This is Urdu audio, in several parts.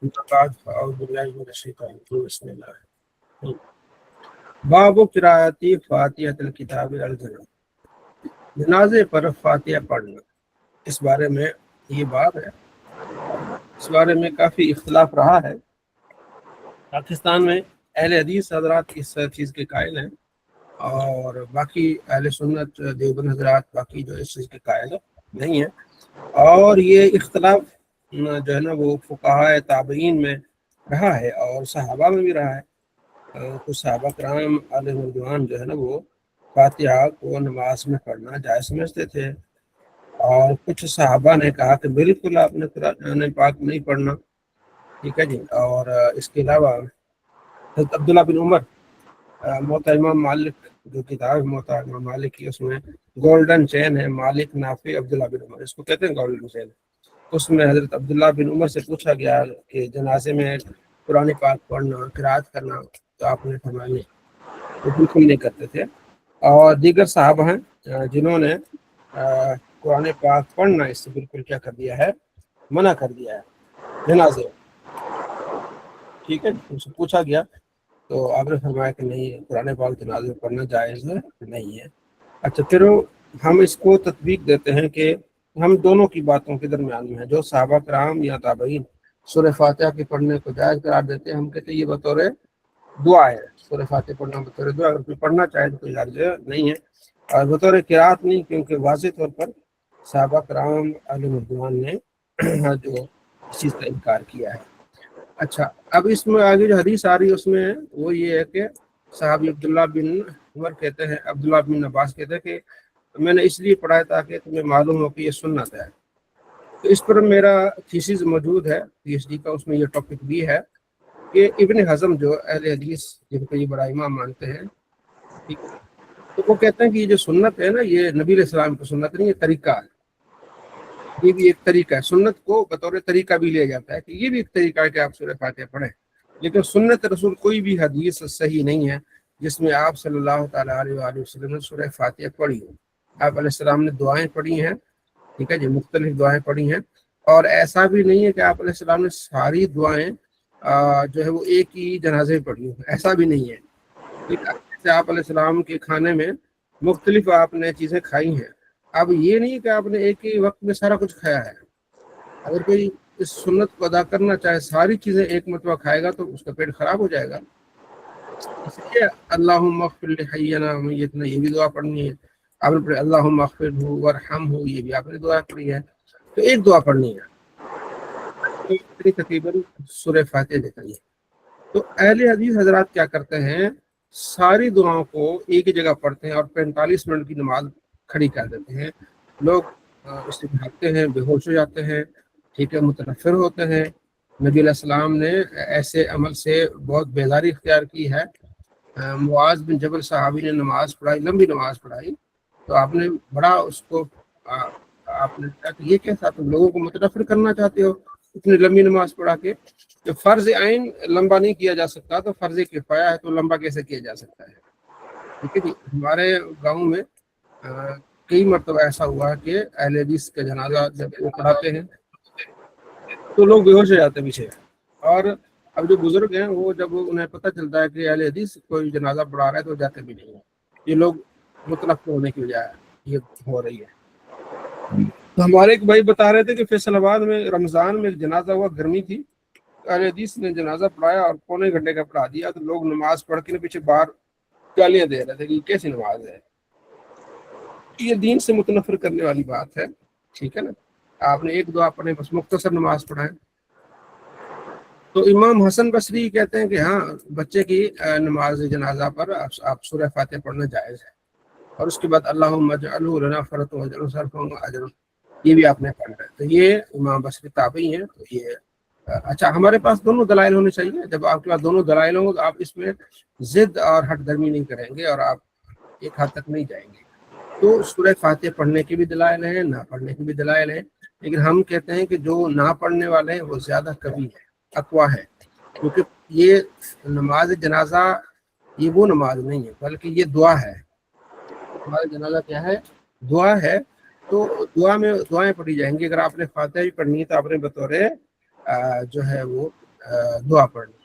بعد فأعوذ بالله من الشيطان الرجيم بسم الله باب قراءتی فاتحۃ الکتاب الجنازہ، جنازے پر فاتحہ پڑھنا، اس بارے میں یہ باب ہے۔ اس بارے میں کافی اختلاف رہا ہے۔ پاکستان میں اہل حدیث حضرات اس چیز کے قائل ہیں، اور باقی اہل سنت دیوبند حضرات باقی جو اس چیز کے قائل نہیں ہیں۔ اور یہ اختلاف جو ہے نا وہ فقہاء تابعین میں رہا ہے اور صحابہ میں بھی رہا ہے۔ کچھ صحابہ کرام علیہ رضوان جو ہے نا وہ فاتحہ کو نماز میں پڑھنا جائز سمجھتے تھے، اور کچھ صحابہ نے کہا کہ بالکل آپ نے قرآن پاک نہیں پڑھنا، ٹھیک ہے جی۔ اور اس کے علاوہ حضرت عبداللہ بن عمر، موطا امام مالک جو کتاب ہے موطا امام مالک کی، اس میں گولڈن چین ہے، مالک نافع عبداللہ بن عمر، اس کو کہتے ہیں گولڈن چین۔ اس میں حضرت عبداللہ بن عمر سے پوچھا گیا کہ جنازے میں قرآن پاک پڑھنا، قرات کرنا، تو آپ نے فرمایا نہیں، وہ بالکل نہیں کرتے تھے۔ اور دیگر صحابہ ہیں جنہوں نے قرآن پاک پڑھنا اس سے بالکل کیا کر دیا ہے، منع کر دیا ہے جنازے، ٹھیک ہے۔ ان سے پوچھا گیا تو آپ نے فرمایا کہ نہیں، قرآن پاک جنازے میں پڑھنا جائز نہیں ہے۔ اچھا، پھر ہم اس کو تطبیق دیتے ہیں کہ ہم دونوں کی باتوں کے درمیان میں ہیں۔ جو صحابہ کرام یا تابعین سورہ فاتحہ کے پڑھنے کو جائز قرار دیتے ہیں، ہم کہتے ہیں یہ بطور دعا ہے، سورہ فاتحہ پڑھنا بطور دعا، اگر کوئی پڑھنا چاہے تو کوئی حرج نہیں ہے، اور بطور قرات نہیں، کیونکہ واضح طور پر صحابہ کرام علیہ رضوان نے جو اس چیز کا انکار کیا ہے۔ اچھا، اب اس میں آگے جو حدیث آ رہی ہے اس میں وہ یہ ہے کہ صحابی عبداللہ بن عمر کہتے ہیں، عبداللہ بن عباس کہتے ہیں کہ میں نے اس لیے پڑھایا تاکہ تمہیں معلوم ہو کہ یہ سنت ہے۔ تو اس پر میرا تھیسس موجود ہے پی ایچ ڈی کا، اس میں یہ ٹاپک بھی ہے کہ ابن حزم جو اہل حدیث جن کو یہ بڑا امام مانتے ہیں، ٹھیک ہے، تو وہ کہتے ہیں کہ یہ جو سنت ہے نا، یہ نبی علیہ السلام کی سنت نہیں، یہ طریقہ ہے، یہ بھی ایک طریقہ ہے۔ سنت کو بطور طریقہ بھی لیا جاتا ہے کہ یہ بھی ایک طریقہ ہے کہ آپ سورہ فاتحہ پڑھیں، لیکن سنت رسول کوئی بھی حدیث صحیح نہیں ہے جس میں آپ صلی اللہ تعالیٰ علیہ وآلہ وسلم نے سورہ فاتحہ پڑھی ہو۔ آپ علیہ السلام نے دعائیں پڑھی ہیں، ٹھیک ہے جی، مختلف دعائیں پڑھی ہیں، اور ایسا بھی نہیں ہے کہ آپ علیہ السلام نے ساری دعائیں جو ہے وہ ایک ہی جنازے میں پڑھی ہوں، ایسا بھی نہیں ہے۔ جیسے آپ علیہ السلام کے کھانے میں مختلف آپ نے چیزیں کھائی ہیں، اب یہ نہیں کہ آپ نے ایک ہی وقت میں سارا کچھ کھایا ہے۔ اگر کوئی اس سنت کو ادا کرنا چاہے، ساری چیزیں ایک مرتبہ کھائے گا تو اس کا پیٹ خراب ہو جائے گا۔ اس لیے اللہم اغفر لحینا میتنا، یہ بھی دعا پڑھنی ہے آپ نے پڑھی، اللہم اغفرہ وارحمہ، یہ بھی آپ نے دعا پڑھی ہے، تو ایک دعا پڑھنی ہے، تقریباً سورہ فاتحہ دیکھنی ہے۔ تو اہل حدیث حضرات کیا کرتے ہیں، ساری دعاؤں کو ایک ہی جگہ پڑھتے ہیں اور 45 منٹ کی نماز کھڑی کر دیتے ہیں۔ لوگ اس سے بھاگتے ہیں، بے ہوش ہو جاتے ہیں، ٹھیک ہے، متنفر ہوتے ہیں۔ نبی علیہ السلام نے ایسے عمل سے بہت بیزاری اختیار کی ہے۔ معاذ بن جبل صحابی نے نماز پڑھائی، لمبی نماز پڑھائی، تو آپ نے بڑا اس کو آپ نے کہا کہ یہ کیسا، تم لوگوں کو متنفر کرنا چاہتے ہو اتنی لمبی نماز پڑھا کے؟ جو فرض عین لمبا نہیں کیا جا سکتا تو فرض کفایہ ہے تو لمبا کیسے کیا جا سکتا ہے؟ ٹھیک ہے جی۔ ہمارے گاؤں میں کئی مرتبہ ایسا ہوا کہ اہل حدیث کا جنازہ جب وہ پڑھاتے ہیں تو لوگ بے ہوش ہو جاتے ہیں پیچھے، اور اب جو بزرگ ہیں وہ جب انہیں پتہ چلتا ہے کہ اہل حدیث کوئی جنازہ پڑھا رہا ہے تو جاتے بھی نہیں ہیں۔ یہ لوگ مطلق ہونے کی وجہ یہ ہو رہی ہے۔ تو ہمارے ایک بھائی بتا رہے تھے کہ فیصل آباد میں رمضان میں جنازہ ہوا، گرمی تھی، اہل حدیث نے جنازہ پڑھایا اور پونے گھنٹے کا پڑھا دیا، تو لوگ نماز پڑھ کے پیچھے باہر گالیاں دے رہے تھے کہ یہ کیسی نماز ہے، یہ دین سے متنفر کرنے والی بات ہے، ٹھیک ہے نا۔ آپ نے ایک دعا پڑھیں، بس مختصر نماز پڑھائیں۔ تو امام حسن بصری کہتے ہیں کہ ہاں، بچے کی نماز جنازہ پر آپ سورہ فاتحہ پڑھنا جائز ہے، اور اس کے بعد اللہم اجعلہ لنا فرۃ واجعلہ صرفا واجرا، یہ بھی آپ نے پڑھنا ہے۔ تو یہ امام بصری تابعی ہیں، تو یہ اچھا، ہمارے پاس دونوں دلائل ہونے چاہیے۔ جب آپ کے پاس دونوں دلائل ہوں گے تو آپ اس میں ضد اور ہٹ درمی نہیں کریں گے اور آپ ایک حد تک نہیں جائیں گے۔ تو سورہ فاتحہ پڑھنے کی بھی دلائل ہیں، نہ پڑھنے کی بھی دلائل ہیں، لیکن ہم کہتے ہیں کہ جو نہ پڑھنے والے ہیں وہ زیادہ قوی ہے، اقویٰ ہے، کیونکہ یہ نماز جنازہ یہ وہ نماز نہیں ہے بلکہ یہ دعا ہے۔ نماز جنازہ کیا ہے؟ دعا ہے، تو دعا میں دعائیں پڑھی جائیں گی۔ اگر آپ نے فاتحہ بھی پڑھنی ہے تو آپ نے بطور جو ہے وہ دعا پڑھنی.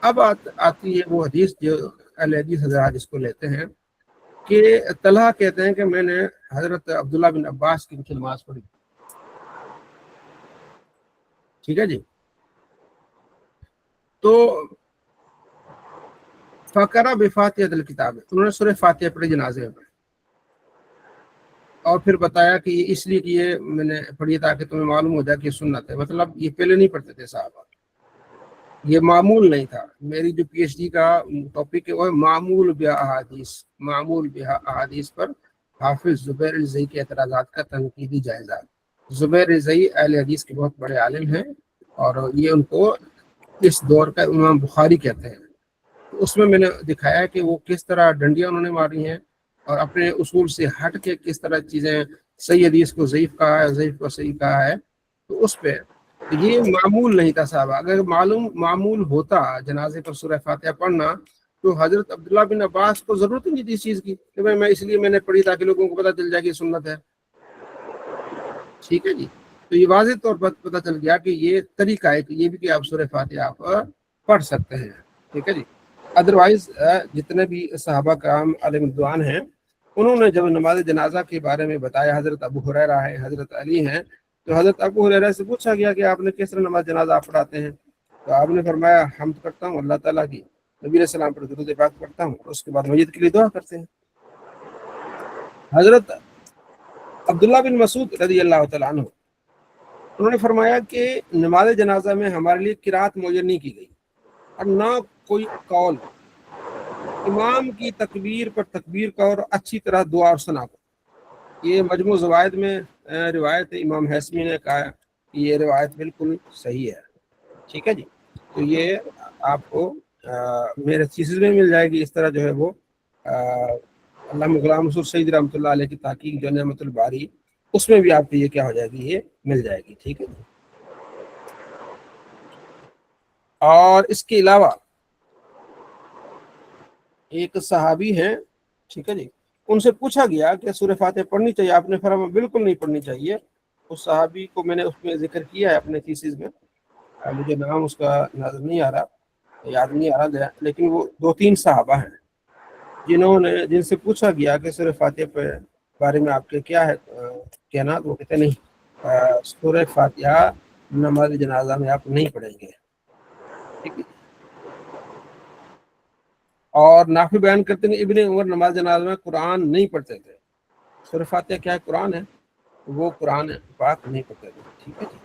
اب آتی ہے وہ حدیث جو اہل حدیث حضرات اس کو لیتے ہیں کہ طلحہ کہتے ہیں کہ میں نے حضرت عبداللہ بن عباس کی نماز پڑھی. ٹھیک ہے جی. تو فقرہ بفاتحۃ الکتاب، انہوں نے سورہ فاتحہ پڑھی جنازے میں، اور پھر بتایا کہ یہ اس لیے کہ یہ میں نے پڑھی تاکہ تمہیں معلوم ہو جائے کہ سنت ہے. مطلب یہ پہلے نہیں پڑھتے تھے صحابہ، یہ معمول نہیں تھا. میری جو پی ایچ ڈی کا ٹاپک ہے وہ ہے معمول باحادیث، معمول باحادیث پر حافظ زبیر رضی کے اعتراضات کا تنقیدی جائزہ. زبیر رضی اہل حدیث کے بہت بڑے عالم ہیں، اور یہ ان کو اس دور کا امام بخاری کہتے ہیں. اس میں نے دکھایا کہ وہ کس طرح ڈنڈیاں انہوں نے ماری ہیں، اور اپنے اصول سے ہٹ کے کس طرح چیزیں صحیح حدیث کو ضعیف کہا ہے، ضعیف کو صحیح کہا ہے. تو اس پہ یہ معمول نہیں تھا صاحب. اگر معمول ہوتا جنازے پر سورہ فاتحہ پڑھنا تو حضرت عبداللہ بن عباس کو ضرورت نہیں تھی اس چیز کی کہ میں اس لیے میں نے پڑھی تاکہ لوگوں کو پتہ چل جائے کہ سنت ہے. ٹھیک ہے جی. تو یہ واضح طور پر پتہ چل گیا کہ یہ طریقہ ہے کہ یہ بھی کہ آپ سورہ فاتحہ آپ پڑھ سکتے ہیں. ٹھیک ہے جی. ادروائز جتنے بھی صحابہ کرام علیہ رضوان ہیں، انہوں نے جب نماز جنازہ کے بارے میں بتایا، حضرت ابو ہریرہ ہے، حضرت علی ہیں، تو حضرت ابو ہریرہ سے پوچھا گیا کہ آپ نے کس طرح نماز جنازہ آپ پڑھاتے ہیں؟ تو آپ نے فرمایا حمد کرتا ہوں اللہ تعالیٰ کی، نبی علیہ السلام پر درود پاک پڑھتا ہوں، اس کے بعد میت کے لیے دعا کرتے ہیں. حضرت عبداللہ بن مسعود رضی اللہ تعالیٰ عنہ، انہوں نے فرمایا کہ نماز جنازہ میں ہمارے لیے قرات معین نہیں کی گئی، اور نہ کوئی قول. امام کی تکبیر پر تکبیر کا اور اچھی طرح دعا اور ثنا کا. یہ مجموع زوائد میں روایت امام حسمی نے کہا کہ یہ روایت بالکل صحیح ہے. ٹھیک ہے جی. تو یہ آپ کو میرے تھیسس میں مل جائے گی. اس طرح جو ہے وہ علامہ غلام رسول سعید رحمۃ اللہ علیہ کی تحقیق جو نعمت الباری، اس میں بھی آپ کو یہ کیا ہو جائے گی، یہ مل جائے گی. ٹھیک ہے جی. اور اس کے علاوہ ایک صحابی ہیں، ٹھیک ہے جی، ان سے پوچھا گیا کہ سورہ فاتحہ پڑھنی چاہیے، آپ نے فرمایا بالکل نہیں پڑھنی چاہیے. اس صحابی کو میں نے اس میں ذکر کیا ہے اپنے تھیسس میں، مجھے نام اس کا نظر نہیں آ رہا، یاد نہیں آ رہا، لیکن وہ 2-3 صحابہ ہیں جن سے پوچھا گیا کہ سورہ فاتحہ پہ بارے میں آپ کے کیا ہے کہنا. وہ کہتے نہیں، سورہ فاتحہ نماز جنازہ میں آپ نہیں پڑھیں گے. ٹھیک ہے. اور نافع بیان کرتے ہیں ابن عمر نماز جنازہ میں قرآن نہیں پڑھتے تھے. سورہ فاتحہ کیا ہے؟ قرآن ہے، وہ قرآن پاک نہیں پڑھتے تھے. ٹھیک ہے جی.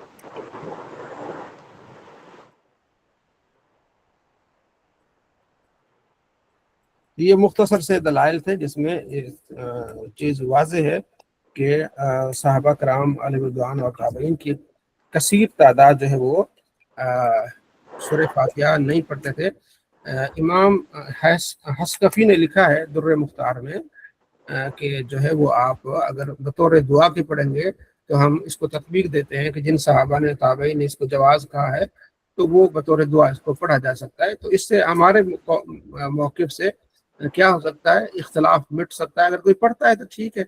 یہ مختصر سے دلائل تھے جس میں چیز واضح ہے کہ صحابہ کرام علیہ رضوان اور تابعین کی کثیر تعداد جو ہے وہ سورہ فاتحہ نہیں پڑھتے تھے. امام حسکفی نے لکھا ہے در مختار میں کہ جو ہے وہ آپ اگر بطور دعا کے پڑھیں گے تو ہم اس کو تطبیق دیتے ہیں کہ جن صحابہ نے تابعین نے اس کو جواز کہا ہے تو وہ بطور دعا اس کو پڑھا جا سکتا ہے. تو اس سے ہمارے موقف سے کیا ہو سکتا ہے، اختلاف مٹ سکتا ہے. اگر کوئی پڑھتا ہے تو ٹھیک ہے،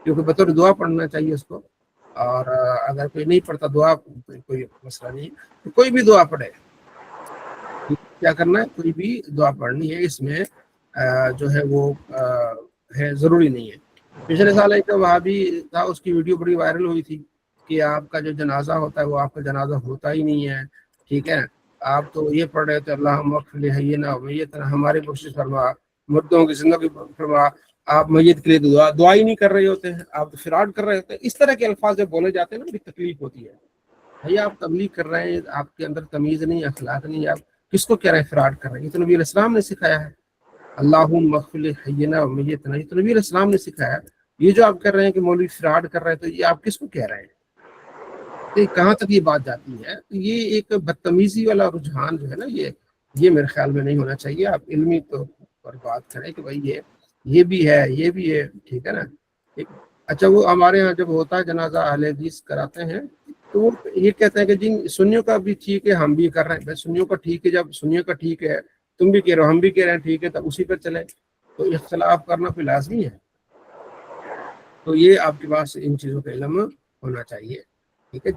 کیونکہ بطور دعا پڑھنا چاہیے اس کو، اور اگر کوئی نہیں پڑھتا دعا، کوئی مسئلہ نہیں، تو کوئی بھی دعا پڑھے. کیا کرنا ہے؟ کوئی بھی دعا پڑھنی ہے. اس میں جو ہے وہ ہے ضروری نہیں ہے. پچھلے سال ایک وہابی تھا، اس کی ویڈیو بڑی وائرل ہوئی تھی کہ آپ کا جو جنازہ ہوتا ہے وہ آپ کا جنازہ ہوتا ہی نہیں ہے. ٹھیک ہے، آپ تو یہ پڑھ رہے تھے اللہم اغفر لحینا ومیتنا، ہماری بخشش فرما، مردوں کی زندگی فرما. آپ میت کے لیے دعا ہی نہیں کر رہے ہوتے ہیں، آپ فراڈ کر رہے ہوتے ہیں. اس طرح کے الفاظ جب بولے جاتے ہیں نا بھی تکلیف ہوتی ہے. بھائی آپ تبلیغ کر رہے ہیں، آپ کے اندر تمیز نہیں، اخلاق نہیں، آپ کس کو کہہ رہے ہیں فراڈ کر رہے ہیں؟ یہ تو نبی علیہ السلام نے سکھایا ہے. اللہم اغفر لحینا ومیتنا، یہ تو نبی علیہ السلام نے سکھایا. یہ جو آپ کر رہے ہیں کہ مولوی فراڈ کر رہے ہیں، تو یہ آپ کس کو کہہ رہے ہیں؟ کہاں تک یہ بات جاتی ہے؟ یہ ایک بدتمیزی والا رجحان جو ہے نا، یہ میرے خیال میں نہیں ہونا چاہیے. آپ علمی طور پر بات کریں کہ بھائی یہ بھی ہے، یہ بھی ہے. ٹھیک ہے نا. اچھا، وہ ہمارے ہاں جب ہوتا ہے جنازہ اہل حدیث کراتے ہیں تو وہ یہ کہتے ہیں کہ جن سنیوں کا بھی ٹھیک ہے ہم بھی کر رہے ہیں. سنیوں کا ٹھیک ہے، جب سنیوں کا ٹھیک ہے تم بھی کہہ رہے ہو ہم بھی کہہ رہے ہیں ٹھیک ہے، تب اسی پہ چلے. تو اختلاف کرنا کوئی لازمی ہے. تو یہ آپ کے پاس ان چیزوں کا علم ہونا چاہیے. ٹھیک ہے.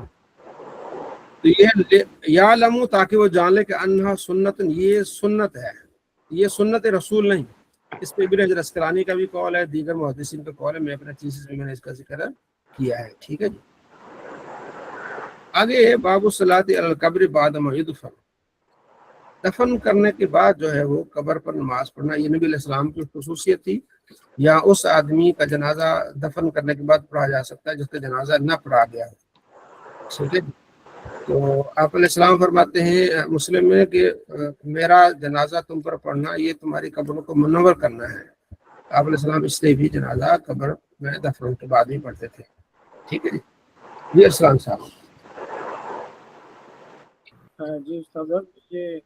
تو یہ یعلم تاکہ وہ جان لے کہ انہا سنت، یہ سنت ہے، یہ سنت رسول نہیں۔ اس پہ ابن حجر اسقلانی کا بھی قول ہے، دیگر محدثین کا قول ہے، میں اپنا تھیسس میں نے اس کا ذکر کیا ہے، ٹھیک ہے جی۔ آگے ہے باب الصلاۃ علی القبر بعد ما یدفن، دفن کرنے کے بعد جو ہے وہ قبر پر نماز پڑھنا، یہ نبی علیہ السلام کی خصوصیت تھی۔ یا اس آدمی کا جنازہ دفن کرنے کے بعد پڑھا جا سکتا ہے جس کا جنازہ نہ پڑھا گیا ہے، ٹھیک ہے۔ تو آپ علیہ السلام فرماتے ہیں مسلم میں کہ میرا جنازہ تم پر پڑھنا یہ تمہاری قبروں کو منور کرنا ہے۔ آپ علیہ السلام اس لیے بھی جنازہ قبر میں دفن کے بعد ہی پڑھتے تھے، ٹھیک ہے جی۔ یہ اسلام صاحب جی استاد، یہ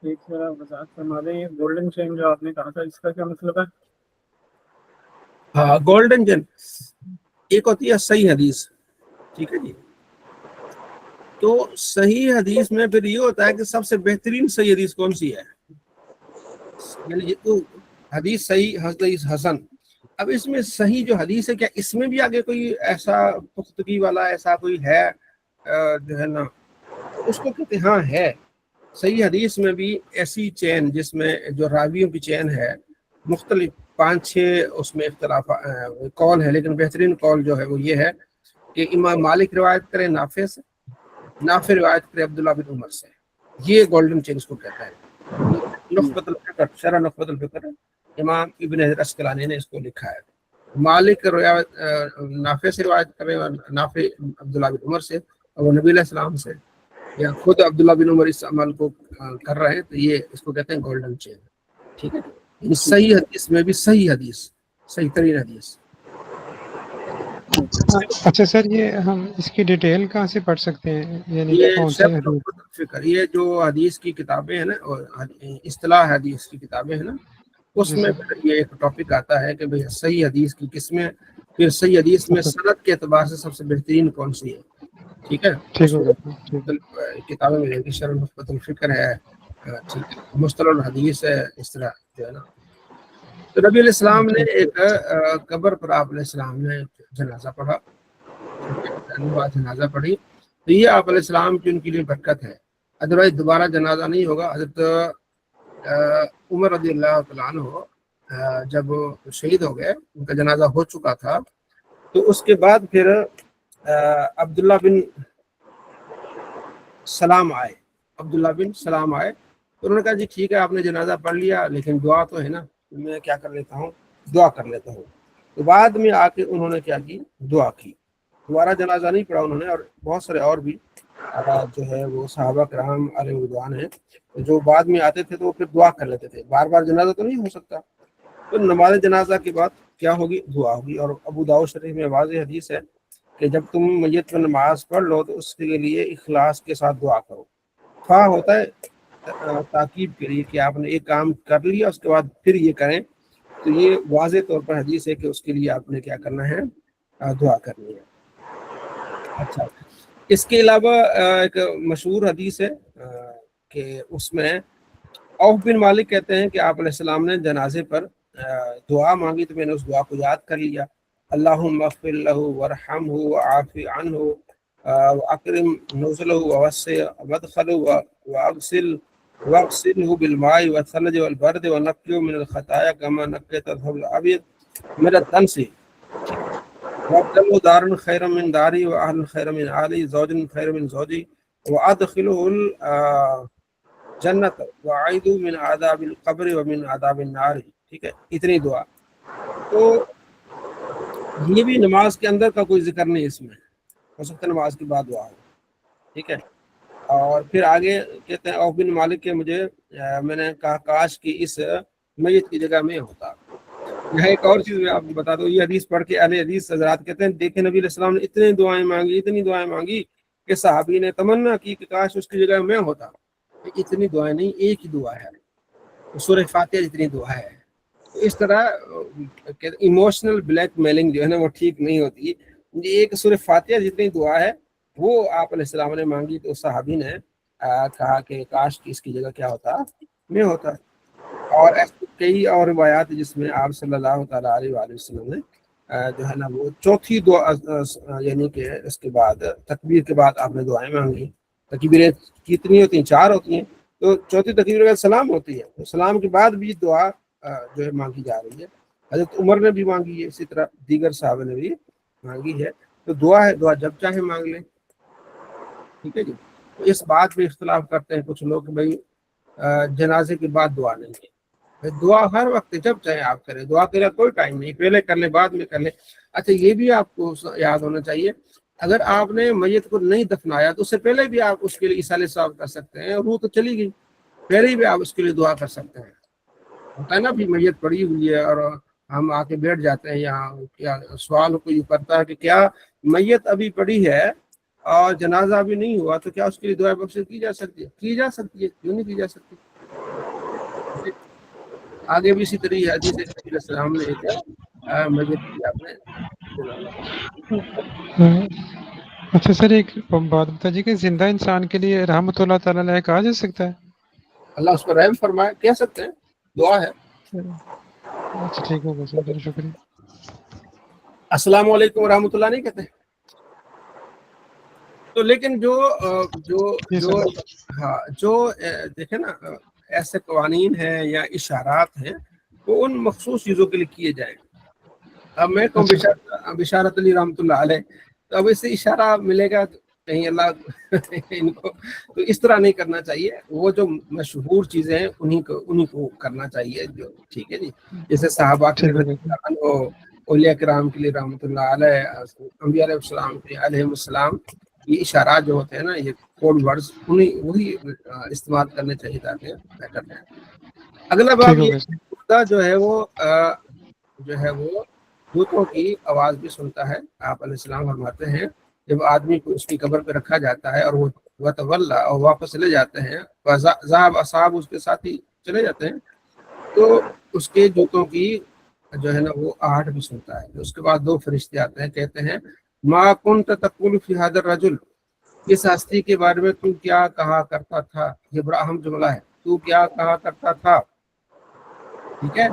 ایک ذرا وضاحت فرما دیں، یہ گولڈن چین جو آپ نے کہا تھا اس کا کیا مطلب ہے؟ ہاں، گولڈن چین ایک ہوتی ہے صحیح حدیث، ٹھیک ہے جی۔ تو صحیح حدیث میں پھر یہ ہوتا ہے کہ سب سے بہترین صحیح حدیث کون سی ہے، یعنی یہ تو حدیث صحیح، حدیث حسن۔ اب اس میں صحیح جو حدیث ہے، کیا اس میں بھی آگے کوئی ایسا پختگی والا ایسا کوئی ہے جو ہے نا، اس کو کہتے ہیں ہاں ہے۔ صحیح حدیث میں بھی ایسی چین جس میں جو راویوں کی چین ہے مختلف 5-6 اس میں اختلاف قول ہے، لیکن بہترین قول جو ہے وہ یہ ہے کہ امام مالک روایت کرے نافع سے، نافع روایت کرے عبداللہ بن عمر سے، یہ گولڈن چین اس کو کہتا ہے۔ نخبۃ الفکر، شرح نخبۃ الفکر، امام ابن حجر اسقلانی نے اس کو لکھا ہے۔ مالک روایت نافع سے روایت کرے، نافع عبداللہ بن عمر سے، اور وہ نبی علیہ السلام سے، یا خود عبداللہ بن عمر اس عمل کو کر رہے ہیں، تو یہ اس کو کہتے ہیں گولڈن چین، ٹھیک ہے۔ صحیح حدیث میں بھی صحیح حدیث، صحیح ترین حدیث۔ اچھا سر، یہ ہم اس کی ڈیٹیل کہاں سے پڑھ سکتے ہیں، یعنی یہ کون سے شرح حدیث؟ نخبۃ الفکر، یہ جو حدیث کی کتابیں ہیں نا، اور اصطلاح حدیث کی کتابیں ہیں نا، اس جی میں سر، پھر یہ ایک ٹاپک آتا ہے کہ بھئی صحیح حدیث کی قسمیں، پھر صحیح حدیث میں سند کے اعتبار سے سب سے بہترین کون سی ہے، ٹھیک ہے۔ ٹھیک اس ہو میں گیا، ٹھیک ہے۔ مختلف کتابیں ملیں گی، شرح نخبۃ الفکر ہے، ٹھیک ہے، مصطلح الحدیث ہے، اس طرح جو ہے نا۔ تو نبی علیہ السلام نے ایک قبر پر آپ علیہ السلام نے جنازہ پڑھا، جنازہ پڑھی، تو یہ آپ علیہ السلام کی ان کے لیے برکت ہے، ادروائز دوبارہ جنازہ نہیں ہوگا۔ حضرت عمر رضی اللہ تعالیٰ عنہ جب شہید ہو گئے، ان کا جنازہ ہو چکا تھا، تو اس کے بعد پھر عبداللہ بن سلام آئے، عبداللہ بن سلام آئے، تو انہوں نے کہا جی ٹھیک ہے، آپ نے جنازہ پڑھ لیا، لیکن دعا تو ہے نا، میں کیا کر لیتا ہوں، دعا کر لیتا ہوں۔ تو بعد میں آ کے انہوں نے کیا کی، دعا کی، دوبارہ جنازہ نہیں پڑھا انہوں نے، اور بہت سارے اور بھی جو ہے وہ صحابہ کرام علیہ رضوان ہیں جو بعد میں آتے تھے تو وہ پھر دعا کر لیتے تھے، بار بار جنازہ تو نہیں ہو سکتا، تو نماز جنازہ کے بعد کیا ہوگی، دعا ہوگی۔ اور ابو داؤد شریف میں واضح حدیث ہے کہ جب تم میت میں نماز پڑھ لو تو اس کے لیے اخلاص کے ساتھ دعا کرو۔ فا ہوتا ہے تاکید کے لیے کہ آپ نے ایک کام کر لیا، اس کے بعد پھر یہ کریں، تو یہ واضح طور پر حدیث ہے کہ اس کے لیے آپ نے کیا کرنا ہے، دعا کرنی ہے۔ اچھا، اس کے علاوہ ایک مشہور حدیث ہے کہ اس میں عوف بن مالک کہتے ہیں کہ آپ علیہ السلام نے جنازے پر دعا مانگی، تو میں نے اس دعا کو یاد کر لیا، اللہم اغفر لہ ورحمہ وعاف عنہ واکرم نزلہ ووسع مدخلہ واغسلہ بالماء والثلج والبرد ونقہ من الخطایا کما نقیت الثوب الابیض من الدنس وَأَبْدَلْهُ دَارًا خَيْرًا مِنْ دَارِي وَأَهْلًا خَيْرًا مِنْ أَهْلِي وَزَوْجًا خَيْرًا مِنْ زَوْجِي وَأَدْخِلْهُ الْجَنَّةَ وَأَعِيذُهُ مِنْ عَذَابِ الْقَبْرِ وَمِنْ عَذَابِ النَّارِ، ٹھیک ہے، اتنی دعا۔ تو یہ بھی نماز کے اندر کا کوئی ذکر نہیں، اس میں ہو سکتا ہے نماز کے بعد دعا ہو، ٹھیک ہے۔ اور پھر آگے کہتے ہیں عوف بن مالک کے مجھے میں نے کہا کاش کہ اس میت کی جگہ میں ہوتا۔ یہاں ایک اور چیز میں آپ کو بتا دوں، یہ حدیث پڑھ کے اہل حدیث حضرات کہتے ہیں دیکھیں نبی علیہ السلام نے اتنی دعائیں مانگی، اتنی دعائیں مانگی کہ صحابی نے تمنا کی کہ کاش اس کی جگہ میں ہوتا۔ اتنی دعائیں نہیں، ایک ہی دعا ہے، سورہ فاتحہ جتنی دعا ہے۔ اس طرح ایموشنل بلیک میلنگ جو ہے نا وہ ٹھیک نہیں ہوتی۔ ایک سورہ فاتحہ جتنی دعا ہے وہ آپ علیہ السلام نے مانگی، تو صحابی نے کہا کہ کاش کہ اس کی جگہ کیا ہوتا، میں ہوتا۔ اور ایسے کئی اور روایات جس میں آپ صلی اللہ تعالیٰ علیہ وآلہ وسلم نے جو ہے نا وہ چوتھی دعا، یعنی کہ اس کے بعد تکبیر کے بعد آپ نے دعائیں مانگی، تکبیریں کتنی ہوتی ہیں؟ 4 ہوتی ہیں، تو چوتھی تکبیر کا سلام ہوتی ہے، تو سلام کے بعد بھی دعا جو ہے مانگی جا رہی ہے۔ حضرت عمر نے بھی مانگی ہے، اسی طرح دیگر صحابہ نے بھی مانگی ہے، تو دعا ہے، دعا جب چاہے مانگ لیں، ٹھیک ہے جی۔ تو اس بات میں اختلاف کرتے ہیں کچھ لوگ کہ بھائی جنازے کے بعد دعا نہیں ہے، بھائی دعا ہر وقت جب چاہے آپ کریں، دعا کے لیے کوئی ٹائم نہیں، پہلے کر لیں بعد میں کر لیں۔ اچھا یہ بھی آپ کو یاد ہونا چاہیے، اگر آپ نے میت کو نہیں دفنایا تو اس سے پہلے بھی آپ اس کے لیے ایصال ثواب کر سکتے ہیں، روح تو چلی گئی، پہلے بھی آپ اس کے لیے دعا کر سکتے ہیں۔ ہوتا ہے نا بھی میت پڑی ہوئی ہے اور ہم آ کے بیٹھ جاتے ہیں یہاں، کیا سوال کوئی کرتا ہے کہ کیا میت ابھی پڑی ہے اور جنازہ ابھی نہیں ہوا تو کیا اس کے لیے دعا بخشش کی جا سکتی ہے؟ کی جا سکتی ہے، کیوں نہیں کی جا سکتی؟ آگے بھی اسی طرح حدیث نبی علیہ السلام نے ایک میت کی آپ نے اچھا سر، ایک بات بتائیے کہ زندہ انسان کے لیے رحمۃ اللہ تعالیٰ علیہ کہا جا سکتا ہے؟ اللہ اس پر رحم فرمائے، کہہ سکتے ہیں، دعا ہے۔ اچھا ٹھیک ہوگا سر، بہت شکریہ۔ السلام علیکم ورحمۃ اللہ نہیں کہتے؟ تو لیکن جو جی جو سر۔ ہاں جو دیکھیں نا ایسے قوانین ہیں یا اشارات ہیں وہ ان مخصوص چیزوں کے لیے کیے جائیں۔ اب میں کہوں اچھا بشارت علی رحمۃ اللہ علیہ، تو اب اس سے اشارہ ملے گا کہیں اللہ ان کو، تو اس طرح نہیں کرنا چاہیے، وہ جو مشہور چیزیں ہیں انہی کو کرنا چاہیے جو، ٹھیک ہے جی۔ جیسے صحابہ کے ٹھیک لیے ہے سر۔ اولیاء کرام کے لیے رحمۃ اللہ علیہ، انبیاء علیہ السلام کے علیہ السلام، یہ اشارات جو ہوتے ہیں نا، یہ کوڈ ورڈز، وہی استعمال کرنے چاہیے تاکہ بہتر ہے۔ اگلا ٹھیک باب یہ ہوگا سر۔ خدا جو ہے وہ بتوں کی آواز بھی سنتا ہے۔ آپ علیہ السلام فرماتے ہیں جب آدمی کو اس کی قبر پہ رکھا جاتا ہے اور وہ وتولا اور واپس چلے جاتے ہیں، ذهب اصحاب اس کے ساتھی چلے جاتے ہیں، تو اس کے جوتوں کی جو ہے نا وہ آہٹ بھی سنتا ہے۔ اس کے بعد 2 فرشتے آتے ہیں، کہتے ہیں ما كنت تقول في هذا الرجل، اس ہستی کے بارے میں تو کیا کہا کرتا تھا؟ یہ بڑا اہم جملہ ہے، تو کیا کہا کرتا تھا، ٹھیک ہے،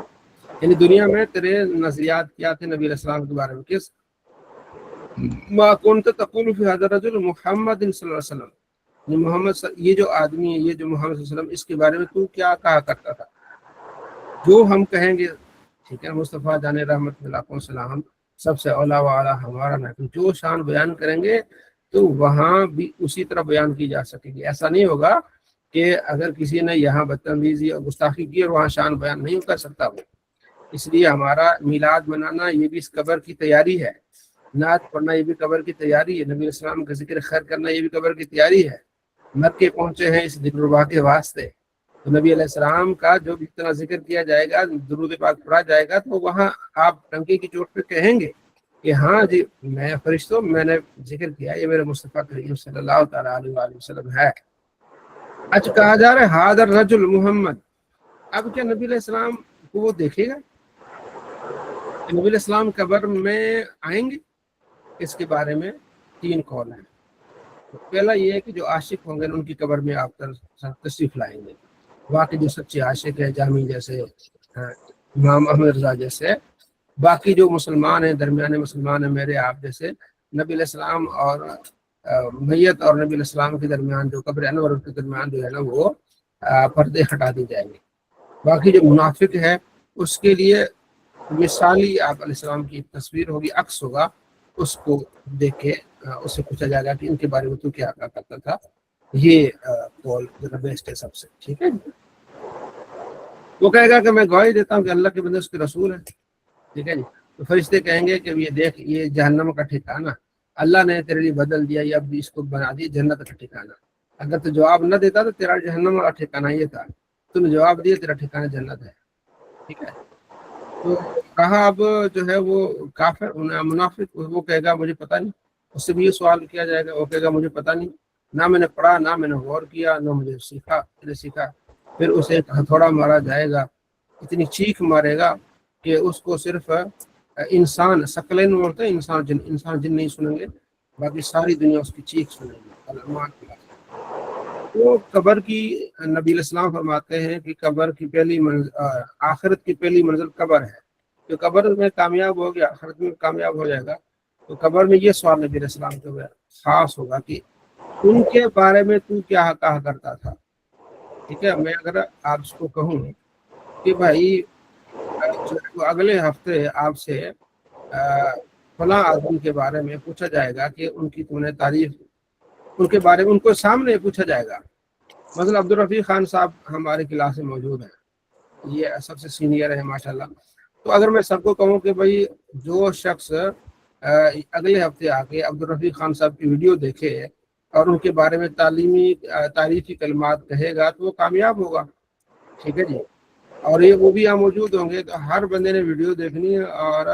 یعنی دنیا میں تیرے نظریات کیا تھے نبی علیہ السلام کے بارے میں، کس ما كنت تقول في هذا الرجل محمد صلی اللہ علیہ وسلم، یہ محمد، یہ جو آدمی ہے، یہ جو محمد صلی اللہ علیہ وسلم، اس کے بارے میں تو کیا کہا کرتا تھا؟ جو ہم کہیں گے، ٹھیک ہے، مصطفیٰ جان رحمت اللہ وسلام سب سے اولا والا ہمارا نبی، جو شان بیان کریں گے تو وہاں بھی اسی طرح بیان کی جا سکے گی۔ ایسا نہیں ہوگا کہ اگر کسی نے یہاں بدتمیزی اور گستاخی کی اور وہاں شان بیان نہیں کر سکتا وہ۔ اس لیے ہمارا میلاد منانا یہ بھی اس قبر کی تیاری ہے، نعت پڑھنا یہ بھی قبر کی تیاری ہے، نبی علیہ السلام کا ذکر خیر کرنا یہ بھی قبر کی تیاری ہے۔ مکے پہنچے ہیں اس ذکر کے واسطے، تو نبی علیہ السلام کا جو بھی اتنا ذکر کیا جائے گا، درود پاک پڑھا جائے گا، تو وہاں آپ ٹنکی کی چوٹ پہ کہیں گے کہ ہاں جی میں فرشتوں میں نے ذکر کیا، یہ میرے مصطفیٰ کریم صلی اللہ تعالیٰ علیہ وآلہ وسلم ہے۔ اچھا کہا جا رہا ہے حاضر رجل محمد، اب کیا نبی علیہ السلام کو وہ دیکھے گا؟ کہ نبی علیہ السلام قبر میں آئیں گے؟ اس کے بارے میں 3 قول ہیں۔ پہلا یہ ہے کہ جو عاشق ہوں گے ان کی قبر میں آپ تشریف لائیں گے، باقی جو سچے عاشق ہے، جامی جیسے، امام احمد رضا جیسے، باقی جو مسلمان ہیں، درمیانے مسلمان ہیں میرے آپ جیسے، نبی علیہ السلام اور میت اور نبی علیہ السلام کے درمیان جو قبر انور کے درمیان جو ہے نا وہ پردے ہٹا دی جائیں گے۔ باقی جو منافق ہے اس کے لیے مثالی آپ علیہ السلام کی تصویر ہوگی، عکس ہوگا، اس کو دیکھ کے اس سے پوچھا جائے گا کہ ان کے بارے میں تو کیا کہا کرتا تھا۔ یہ قول بیسٹ ہے سب سے، ٹھیک ہے۔ وہ کہے گا کہ میں گواہی دیتا ہوں کہ اللہ کے بندے اس کے رسول ہیں، ٹھیک ہے جی۔ تو فرشتے کہیں گے کہ یہ دیکھ، یہ جہنم کا ٹھکانہ اللہ نے تیرے لیے بدل دیا، یہ اب بھی اس کو بنا دی جنت کا ٹھکانہ۔ اگر تو جواب نہ دیتا تو تیرا جہنم کا ٹھکانہ یہ تھا، تو نے جواب دیا، تیرا ٹھکانہ جنت ہے، ٹھیک ہے۔ تو کہا اب جو ہے وہ کافر منافق، وہ کہے گا مجھے پتہ نہیں، اس سے بھی یہ سوال کیا جائے گا، وہ کہے گا مجھے پتہ نہیں، نہ میں نے پڑھا، نہ میں نے غور کیا، نہ مجھے سیکھا۔ پھر اسے ایک ہتھوڑا مارا جائے گا، اتنی چیخ مارے گا کہ اس کو صرف انسان ثقلین بولتے ہیں، انسان جن نہیں سنیں گے، باقی ساری دنیا اس کی چیخ سنیں گے۔ تو قبر کی نبی علیہ السلام فرماتے ہیں کہ قبر کی پہلی آخرت کی پہلی منزل قبر ہے، جو قبر میں کامیاب ہو گیا آخرت میں کامیاب ہو جائے گا۔ تو قبر میں یہ سوال نبی علیہ السلام کو خاص ہوگا کہ ان کے بارے میں تو کیا کہا کرتا تھا. ٹھیک ہے, میں اگر آپ اس کو کہوں کہ بھائی اگلے ہفتے آپ سے فلاں آدمی کے بارے میں پوچھا جائے گا کہ ان کی تم نے تعریف, ان کے بارے میں ان کو سامنے پوچھا جائے گا. مثلا عبدالرفیق خان صاحب ہمارے کلاس میں موجود ہیں, یہ سب سے سینئر ہے ماشاءاللہ. تو اگر میں سب کو کہوں کہ بھائی جو شخص اگلے ہفتے آ کے عبدالرفیق خان صاحب کی ویڈیو دیکھے اور ان کے بارے میں تعریفی کلمات کہے گا تو وہ کامیاب ہوگا. ٹھیک ہے جی, اور یہ وہ بھی یہاں موجود ہوں گے, تو ہر بندے نے ویڈیو دیکھنی ہے اور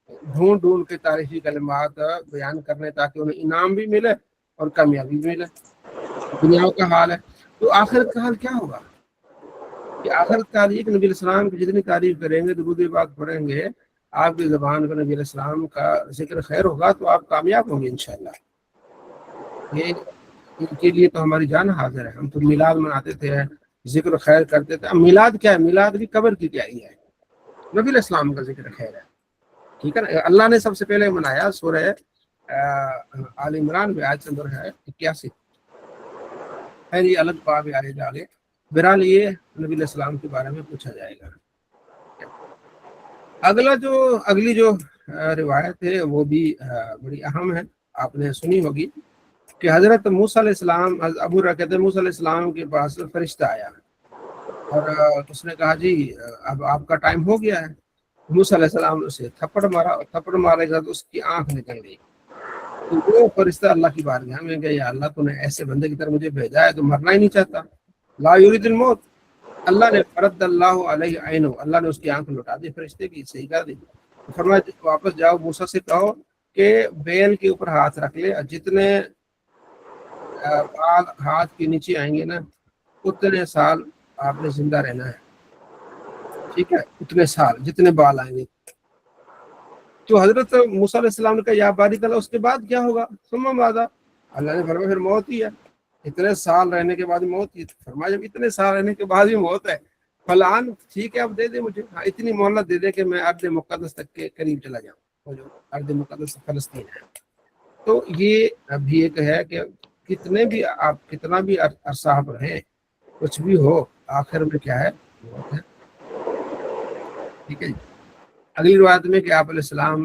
ڈھونڈ ڈھونڈ کے تاریخی کلمات بیان کرنے تاکہ انہیں انعام بھی ملے اور کامیابی بھی ملے. دنیا کا حال ہے. تو آخرت کا حال کیا ہوگا کہ آخرت کا حال یہ کہ نبی علیہ السلام کی جتنی تعریف کریں گے, درود پاک پڑھیں گے, آپ کی زبان پر نبی علیہ السلام کا ذکر خیر ہوگا تو آپ کامیاب ہوں گے انشاءاللہ. یہ ان کے لیے تو ہماری جان حاضر ہے. ہم تو میلاد مناتے تھے, ذکر خیر کرتے تھے. اب میلاد کیا ہے؟ میلاد بھی قبر کی تیاری ہے, نبی علیہ السلام کا ذکر خیر ہے. ٹھیک ہے نا, اللہ نے سب سے پہلے منایا. سورہ آل عمران میں آیت نمبر ہے 81 ہے, یہ الگ باب آئے گا آگے. بہرحال یہ نبی علیہ السلام کے بارے میں پوچھا جائے گا. اگلی جو روایت ہے وہ بھی بڑی اہم ہے, آپ نے سنی ہوگی کہ حضرت موسیٰ علیہ السلام, ابو ہریرہ کہتے ہیں موسیٰ علیہ السلام کے پاس فرشتہ آیا اور اس نے کہا جی اب آپ کا ٹائم ہو گیا ہے. موسیٰ علیہ السلام نے اسے تھپڑ مارا, اور تھپڑ مارے کے بعد اس کی آنکھ نکل گئی. تو وہ فرشتہ اللہ کی بارگاہ میں گیا, یا اللہ تو نے ایسے بندے کی طرف مجھے بھیجا ہے تو مرنا ہی نہیں چاہتا, لا یرید الموت. اللہ نے فرد اللہ علیہ عینو, اللہ نے اس کی آنکھ لوٹا دی فرشتے کی, صحیح کر دی. فرمایا واپس جاؤ موسیٰ سے کہو کہ بیل کے اوپر ہاتھ رکھ لے, اور جتنے بال ہاتھ کے نیچے آئیں گے نا اتنے سال آپ نے زندہ رہنا ہے. ٹھیک ہے, اتنے سال جتنے بال آئیں گے. تو حضرت موسیٰ علیہ السلام نے کہا یا باری تعالیٰ اس کے بعد کیا ہوگا؟ ثم ماذا؟ اللہ نے فرمایا پھر موت ہی ہے. اتنے سال رہنے کے بعد موت ہی. فرمایا جب اتنے سال رہنے کے بعد بھی موت ہے فلان, ٹھیک ہے اب دے دے مجھے, اتنی مہلت دے دے کہ میں ارض مقدس تک کے قریب چلا جاؤں, وہ جو ارض مقدس فلسطین ہے. تو یہ ابھی ایک ہے کہ کتنے بھی آپ کتنا بھی عرصہ آپ رہیں, کچھ بھی ہو, آخر میں کیا ہے؟ موت ہے. ٹھیک ہے جی. اگلی روایت میں کہ آپ علیہ السلام,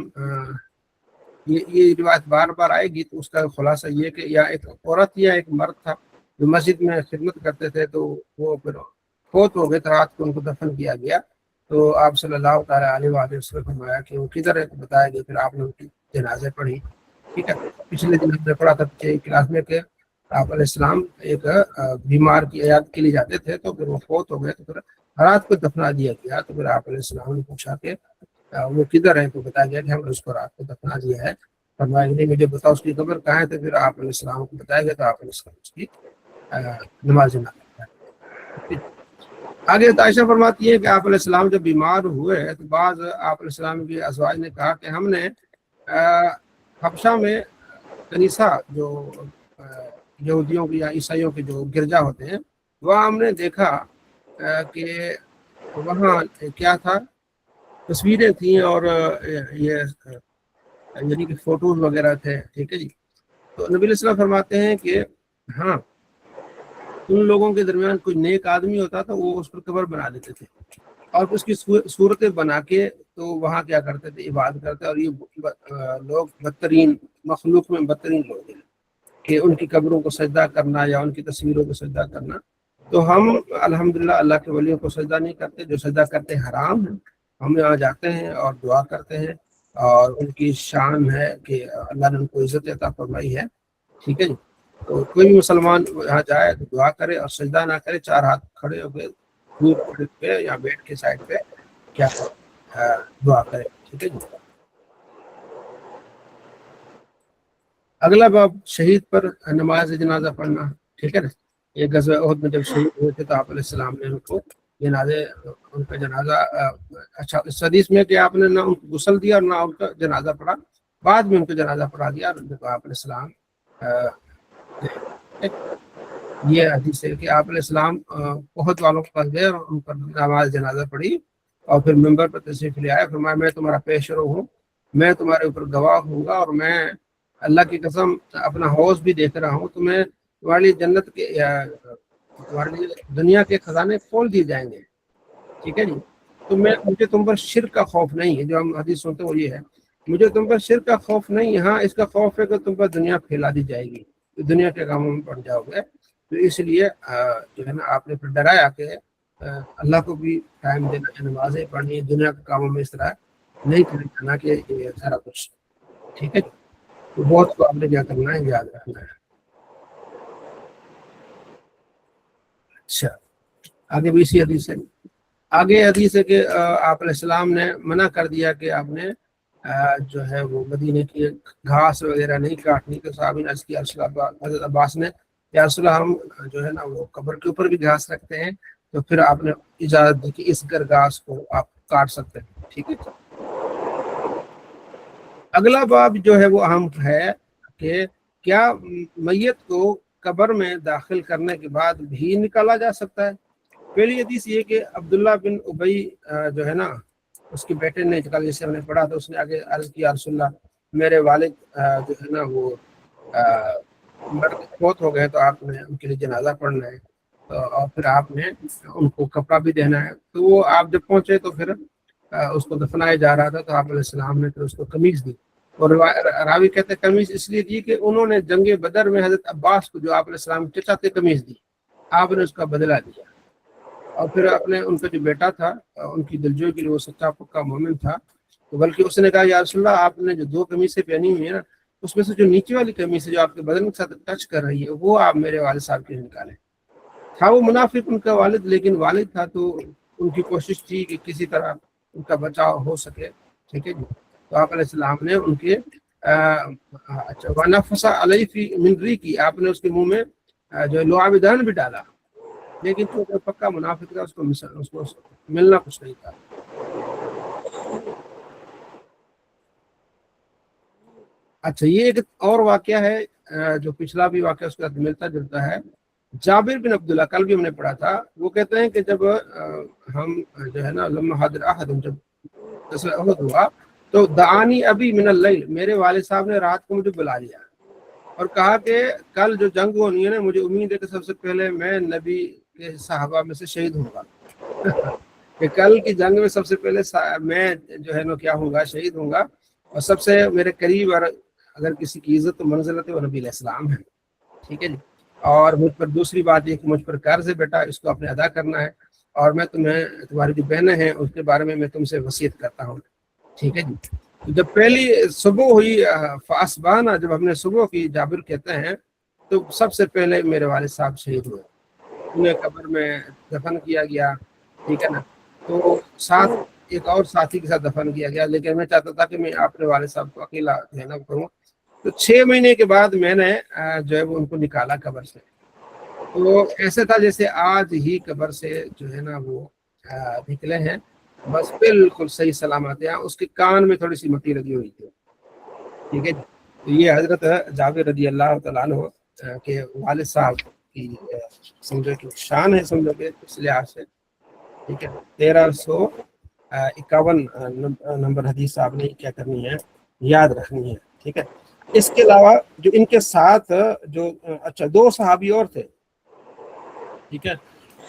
یہ روایت بار بار آئے گی تو اس کا خلاصہ یہ کہ یا ایک عورت یا ایک مرد تھا جو مسجد میں خدمت کرتے تھے, تو وہ پھر فوت ہو گئے, تو رات کو ان کو دفن کیا گیا. تو آپ صلی اللہ تعالیٰ علیہ وآلہ وسلم فرمایا کہ وہ کدھر ہے, تو بتایا گیا. پھر آپ نے ان کی جنازے پڑھی. ٹھیک ہے, پچھلے دن ہم نے پڑھا تھا کلاس میں کہ آپ علیہ السلام ایک بیمار کی عیادت کے لیے جاتے تھے, تو پھر وہ فوت ہو گئے, تو پھر رات کو دفنا دیا گیا. تو پھر آپ علیہ السلام نے پوچھا کہ وہ کدھر ہے, تو بتایا گیا کہ ہم نے اس کو رات کو دفنا دیا ہے. فرمایا نہیں مجھے بتاؤ اس کی قبر کہاں ہے, تو پھر آپ علیہ السلام کو بتایا گیا. تو آپ علیہ السلام اس کی نماز جنازہ. آگے عائشہ فرماتی ہے کہ آپ علیہ السلام جب بیمار ہوئے تو بعض آپ علیہ السلام کی ازواج نے کہا کہ ہم نے حبشہ میں کنیسہ جو یہودیوں کی یا عیسائیوں کے جو گرجا ہوتے ہیں, وہاں ہم نے دیکھا کہ وہاں کیا تھا, تصویریں تھیں اور یہ یعنی کہ فوٹوز وغیرہ تھے. ٹھیک ہے جی. تو نبی علیہ السلام فرماتے ہیں کہ ہاں ان لوگوں کے درمیان کوئی نیک آدمی ہوتا تھا, وہ اس پر قبر بنا دیتے تھے اور اس کی صورتیں بنا کے تو وہاں کیا کرتے تھے, عبادت کرتے. اور یہ لوگ بدترین مخلوق میں بدترین لوگ ہیں کہ ان کی قبروں کو سجدہ کرنا یا ان کی تصویروں کو سجدہ کرنا. تو ہم الحمدللہ اللہ کے ولیوں کو سجدہ نہیں کرتے, جو سجدہ کرتے حرام ہیں. ہم یہاں جاتے ہیں اور دعا کرتے ہیں, اور ان کی شان ہے کہ اللہ نے ان کو عزت عطا فرمائی ہے. ٹھیک ہے جی. تو کوئی بھی مسلمان یہاں جائے تو دعا کرے اور سجدہ نہ کرے, 4 ہاتھ کھڑے ہو کے دور پہ یا بیٹھ کے سائڈ پہ کیا دعا کرے. ٹھیک ہے جی. اگلا باب شہید پر نماز جنازہ پڑھنا. ٹھیک ہے نا. یہ غزوہ احد میں جب شہید ہوئے تھے تو آپ علیہ السلام نے ان کو ان کا جنازہ, اچھا اس حدیث میں کہ آپ نے نہ ان کو غسل دیا اور نہ ان کا جنازہ پڑھا, بعد میں ان کا جنازہ پڑھا دیا. اور آپ علیہ السلام یہ حدیث ہے کہ آپ علیہ السلام احد والوں کے پاس گئے اور ان پر نماز جنازہ پڑھی, اور پھر ممبر پر تشریف لے آئے. فرمایا میں تمہارا پیش رو ہوں, میں تمہارے اوپر گواہ ہوں گا, اور میں اللہ کی قسم اپنا حوض بھی دیکھ رہا ہوں, تو میں تمہارے لیے جنت کے تمہارے لیے دنیا کے خزانے کھول دیے جائیں گے، ٹھیک ہے جی. تو مجھے تم پر شرک کا خوف نہیں ہے، جو ہم حدیث سنتے ہیں وہ یہ ہے، مجھے تم پر شرک کا خوف نہیں ہے، ہاں اس کا خوف ہے کہ تم پر دنیا پھیلا دی جائے گی، تو دنیا کے کاموں میں پڑ جاؤ گے. تو اس لیے جو ہے نا آپ نے پھر ڈرایا کہ اللہ کو بھی ٹائم دینا ہے، نمازیں پڑھنی ہے، دنیا کے کاموں میں اس طرح نہیں کرنا کہ یہ سارا کچھ، ٹھیک ہے. تو بہت کو آپ نے کیا کرنا ہے، یاد رکھنا ہے. اچھا آگے بھی اسی حدیث ہے، آگے حدیث ہے کہ آپ علیہ السلام نے منع کر دیا کہ آپ نے جو ہے وہ مدینے کی گھاس وغیرہ نہیں کاٹنی. کہ صحابی نے عرض کیا حضرت عباس نے، یا رسول اللہ ہم جو ہے نا وہ قبر کے اوپر بھی گھاس رکھتے ہیں. تو پھر آپ نے اجازت دی کہ اس گھاس کو آپ کاٹ سکتے ہیں، ٹھیک ہے. اگلا باب جو ہے وہ اہم ہے کہ کیا میت کو قبر میں داخل کرنے کے بعد بھی نکالا جا سکتا ہے. پہلی حدیث یہ کہ عبداللہ بن ابی جو ہے نا اس کے بیٹے نے انتقال، جیسے ہم نے پڑھا تو اس نے آگے عرض کیا رسول اللہ میرے والد جو ہے نا وہ فوت ہو گئے، تو آپ نے ان کے لیے جنازہ پڑھنا ہے، اور پھر آپ نے ان کو کپڑا بھی دینا ہے. تو وہ آپ جب پہنچے تو پھر اس کو دفنایا جا رہا تھا، تو آپ علیہ السلام نے پھر اس کو قمیض دی. اور راوی کہتے ہیں قمیض اس لیے دی کہ انہوں نے جنگ بدر میں حضرت عباس کو، جو آپ علیہ السلام چچا تھے، قمیض دی، آپ نے اس کا بدلہ دیا. اور پھر آپ نے ان کا جو بیٹا تھا ان کی دلجوئی کے لیے، وہ سچا پکا مومن تھا، تو بلکہ اس نے کہا یا رسول اللہ آپ نے جو 2 قمیصیں پہنی ہوئی ہیں نا، اس میں سے جو نیچے والی قمیص ہے جو آپ کے بدن کے ساتھ ٹچ کر رہی ہے، وہ آپ میرے والد صاحب کے نکالیں. تھا وہ منافق ان کا والد، لیکن والد تھا تو ان کی کوشش تھی کہ کسی طرح ان کا بچاؤ ہو سکے، ٹھیک ہے جی. تو آپ علیہ السلام نے ان کے وَنَفَسَ عَلَيْهِ فِي مِنْ رِيقِهِ، آپ نے اس کے منہ میں جو لعاب دہن بھی ڈالا، لیکن چونکہ پکا منافق تھا اس کو ملنا کچھ نہیں تھا. اچھا یہ ایک اور واقعہ ہے جو پچھلا بھی واقعہ اس کے ساتھ ملتا جلتا ہے. جابر بن عبداللہ، کل بھی ہم نے پڑھا تھا، وہ کہتے ہیں کہ جب ہم جو ہے نا لما حاضر احد، جب احد ہوا تو دعانی ابی من اللیل، میرے والد صاحب نے رات کو مجھے بلا لیا اور کہا کہ کل جو جنگ ہونی ہے نا، مجھے امید ہے کہ سب سے پہلے میں نبی کے صحابہ میں سے شہید ہوں گا کہ کل کی جنگ میں سب سے پہلے میں جو ہے نا کیا ہوں گا، شہید ہوں گا. اور سب سے میرے قریب اور اگر کسی کی عزت و منزلت ہے وہ نبی علیہ السلام ہے، ٹھیک ہے جی. اور مجھ پر دوسری بات یہ کہ مجھ پر قرض ہے بیٹا، اس کو اپنے ادا کرنا ہے، اور میں تمہاری جو بہنیں ہیں اس کے بارے میں تم سے وصیت کرتا ہوں، ٹھیک ہے جی. جب پہلی صبح ہوئی فاسبانا، جب ہم نے صبح کی، جابر کہتے ہیں، تو سب سے پہلے میرے والد صاحب شہید ہوئے، انہیں قبر میں دفن کیا گیا، ٹھیک ہے نا. تو ساتھ ایک اور ساتھی کے ساتھ دفن کیا گیا، لیکن میں چاہتا تھا کہ میں اپنے والد صاحب کو اکیلا رہنا کروں. تو 6 مہینے کے بعد میں نے جو ہے وہ ان کو نکالا قبر سے. تو ایسے تھا جیسے آج ہی قبر سے جو ہے نا وہ نکلے ہیں، بس بالکل صحیح سلامت ہے. اس کے کان میں تھوڑی سی مٹی لگی ہوئی تھی، ٹھیک ہے. تو یہ حضرت جابر رضی اللہ تعالیٰ عنہ کے والد صاحب کی سمجھو کہ شان ہے، سمجھو کہ اس لحاظ سے، ٹھیک ہے. 1351 نمبر حدیث آپ نے کیا کرنی ہے، یاد رکھنی ہے، ٹھیک ہے. اس کے علاوہ جو ان کے ساتھ جو 2 صحابی اور تھے، ٹھیک ہے،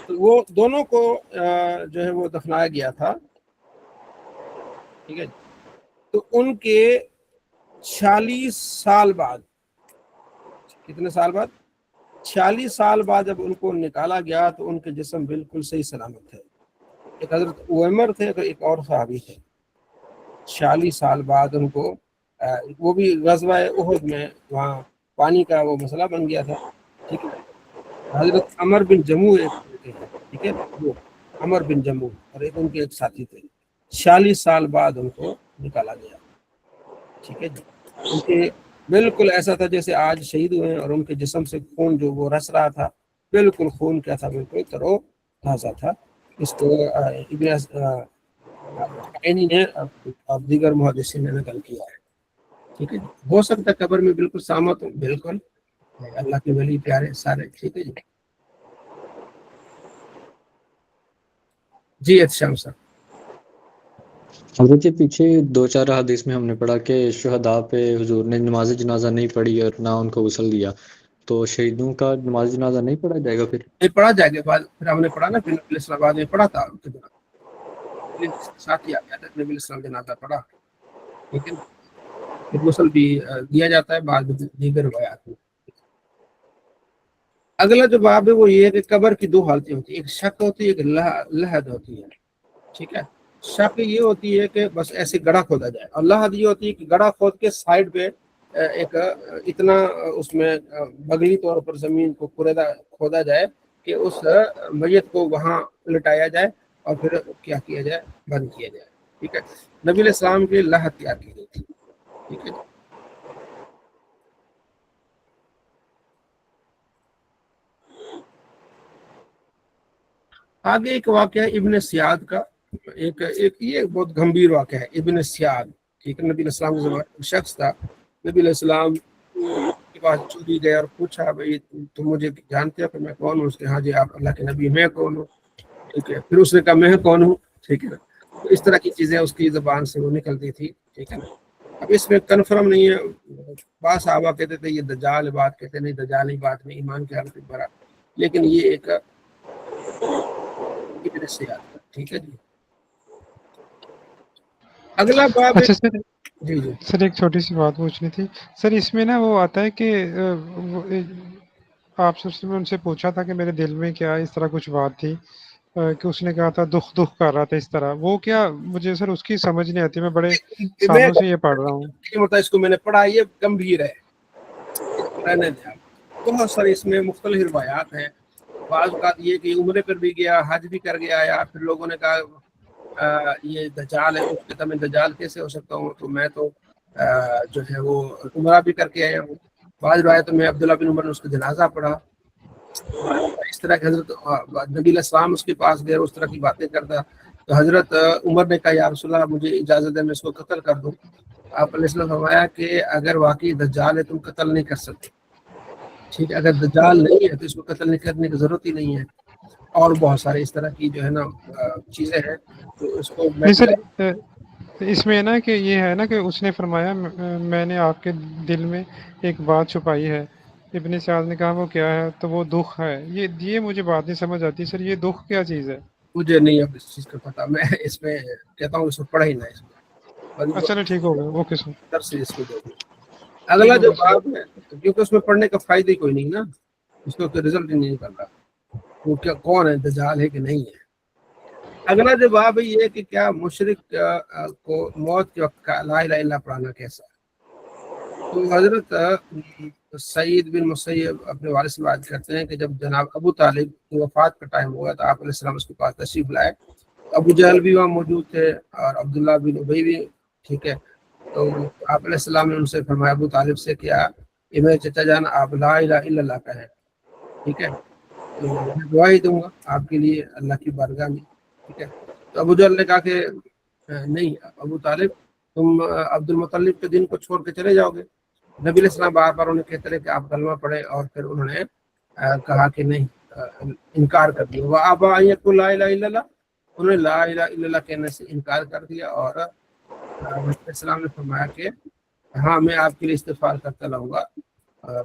تو وہ دونوں کو جو ہے وہ دفنایا گیا تھا، ٹھیک ہے. تو ان کے 46 سال بعد، کتنے سال بعد؟ 46 سال بعد جب ان کو نکالا گیا تو ان کے جسم بالکل صحیح سلامت تھے. ایک حضرت عمر تھے، ایک اور صحابی تھے. 46 سال بعد ان کو وہ بھی غزوہ احد میں وہاں پانی کا وہ مسئلہ بن گیا تھا، ٹھیک ہے. حضرت عمر بن جموع ایک تھے، ٹھیک ہے، وہ عمر بن جموع، اور ایک ان کے ایک ساتھی تھے. 46 سال بعد ان کو نکالا گیا، ٹھیک ہے جی. ان کے بالکل ایسا تھا جیسے آج شہید ہوئے ہیں، اور ان کے جسم سے خون جو وہ رس رہا تھا، بالکل خون کیا تھا، بالکل ترو تازہ تھا. اس کو ابن نے اب دیگر محدثین نے نقل کیا ہے، ٹھیک ہے جی. ہو سکتا ہے قبر میں بالکل سامت ہوں، بالکل اللہ کے ولی پیارے سارے، ٹھیک ہے جی. جی اچھا سر. حضرت پیچھے 2-4 حدیث میں ہم نے پڑھا کہ شہداء پہ حضور نے نماز جنازہ نہیں پڑھی اور نہ ان کو غسل دیا، تو شہیدوں کا نماز جنازہ نہیں پڑھا جائے گا پھر؟ یہ پڑھا جائے گا بعد، پھر ہم نے پڑھا نا، پھر نبی علیہ السلام بعد میں پڑھا تھا ان کے دوران، ساتھ ہی آ گیا تھا نبی علیہ السلام جنازہ پڑھا، لیکن پھر غسل بھی دیا جاتا ہے بعد دیگر روایات میں۔ اگلا جو باب ہے وہ یہ ہے کہ قبر کی دو حالتیں ہوتی ہیں، ایک شک ہوتی ہے، ایک لحد ہوتی ہے، ٹھیک ہے۔ شک یہ ہوتی ہے کہ بس ایسے گڑھا کھودا جائے، اور لحد یہ ہوتی ہے کہ گڑھا کھود کے سائڈ پہ ایک اتنا اس میں بغلی طور پر زمین کو کھودا جائے کہ اس میت کو وہاں لٹایا جائے اور پھر کیا کیا جائے، بند کیا جائے، ٹھیک ہے۔ نبی علیہ السلام کی لحد تیار کی گئی تھی، ٹھیک ہے۔ آگے ایک واقعہ ہے ابن سیاد کا، ایک یہ بہت گمبھیر واقعہ ہے، ابن سیاد، ٹھیک ہے۔ نبی علیہ السلام کے زمانے میں شخص تھا، نبی علیہ السلام کے پاس چوری گئے اور پوچھا بھائی تم مجھے جانتے ہو کہ میں کون ہوں؟ اس کے ہاں جی آپ اللہ کے نبی، میں کون ہوں؟ ٹھیک ہے۔ پھر اس نے کہا میں کون ہوں، ٹھیک ہے نا۔ تو اس طرح کی چیزیں اس کی زبان سے وہ نکلتی تھی، ٹھیک ہے نا۔ اب اس میں کنفرم نہیں ہے، بعض صحابہ کہتے تھے یہ دجال بات، کہتے نہیں دجال ہی بات نہیں، ایمان کی حالت برا، لیکن یہ ایک ابن سیاد کا، ٹھیک ہے جی۔ اگلا باب اچھا سر، جی جی سر ایک چھوٹی سی بات پوچھنی تھی سر، اس میں نا وہ آتا ہے کہ آپ سے ان سے پوچھا تھا کہ میرے دل میں کیا اس طرح کچھ بات تھی کہ اس نے کہا تھا دکھ کر رہا تھا اس طرح، وہ کیا مجھے سر اس کی سمجھ نہیں آتی، میں بڑے سالوں سے یہ پڑھ رہا ہوں۔ اس کو میں نے پڑھا، یہ گمبھیر ہے، اس کو رہنے دیں آپ۔ بہت سارے اس میں مختلف روایات ہیں، بعض اوقات یہ کہ عمرے پر بھی گیا، حج بھی کر گیا، یا پھر لوگوں نے کہا یہ دجال ہے، اس کہتا میں دجال کیسے ہو سکتا ہوں، تو میں تو جو ہے وہ عمرہ بھی کر کے آیا ہوں۔ بعض روایتوں میں عبداللہ بن عمر نے اس کا جنازہ پڑھا، اس طرح کہ حضرت نبی علیہ السلام اس کے پاس گئے، اس طرح کی باتیں کرتا، تو حضرت عمر نے کہا یا رسول اللہ مجھے اجازت ہے میں اس کو قتل کر دوں۔ آپ علیہ السلام فرمایا کہ اگر واقعی دجال ہے تم قتل نہیں کر سکتے، ٹھیک ہے، اگر دجال نہیں ہے تو اس کو قتل نہیں کرنے کی ضرورت ہی نہیں ہے۔ اور بہت سارے اس طرح کی جو ہے نا چیزیں ہیں تو اس کو نہیں سر، اس میں نا کہ یہ ہے نا کہ اس نے فرمایا میں نے آپ کے دل میں ایک بات چھپائی ہے، ابن سعد نے کہا وہ کیا ہے، تو وہ دکھ ہے، یہ مجھے بات نہیں سمجھ آتی سر، یہ دکھ کیا چیز ہے؟ مجھے نہیں اب اس چیز کا پتا، میں اس میں کہتا ہوں اس کو پڑھا ہی نہ، اس میں چلو ٹھیک ہو گیا، اوکے سر، درس اس کو دے دیں۔ اگلا جو باب ہے، کیونکہ اس میں پڑھنے کا فائدہ ہی کوئی نہیں نا، اس کو کوئی رزلٹ ہی نہیں نکل رہا وہ کیا کون ہے، دجال ہے کہ نہیں ہے۔ اگلا جو باب ہے یہ کہ کیا مشرک کو موت کے وقت کا لا الہ الا اللہ پڑھانا کیسا ہے۔ تو حضرت سعید بن مسیب اپنے والد سے بات کرتے ہیں کہ جب جناب ابو طالب کی وفات کا ٹائم ہوا تو آپ علیہ السلام اس کے پاس تشریف لائے، ابو جہل بھی وہاں موجود تھے اور عبداللہ بن ابی بھی، ٹھیک ہے۔ تو آپ علیہ السلام نے ان سے فرمایا ابو طالب سے کیا کہ میرے چچا جان آپ لا الہ الا اللہ کہیں، ٹھیک ہے، تو میں دعا ہی دوں گا آپ کے لیے اللہ کی بارگاہ میں، ٹھیک ہے۔ تو ابو جہل نے کہا کہ نہیں ابو طالب تم عبد المطلب کے دن کو چھوڑ کے چلے جاؤ گے۔ نبی علیہ السلام بار بار انہیں کہتے رہے کہ آپ کلمہ پڑھے، اور پھر انہوں نے کہا کہ نہیں، انکار کر دیا، وَأَبَىٰ أَن يَقُولَ لَا إِلَٰهَ إِلَّا اللَّهُ، انہوں نے لا الہ الا اللہ کہنے سے انکار کر دیا، اور نبی علیہ السلام نے فرمایا کہ ہاں میں آپ کے لیے استغفار کرتا رہوں گا۔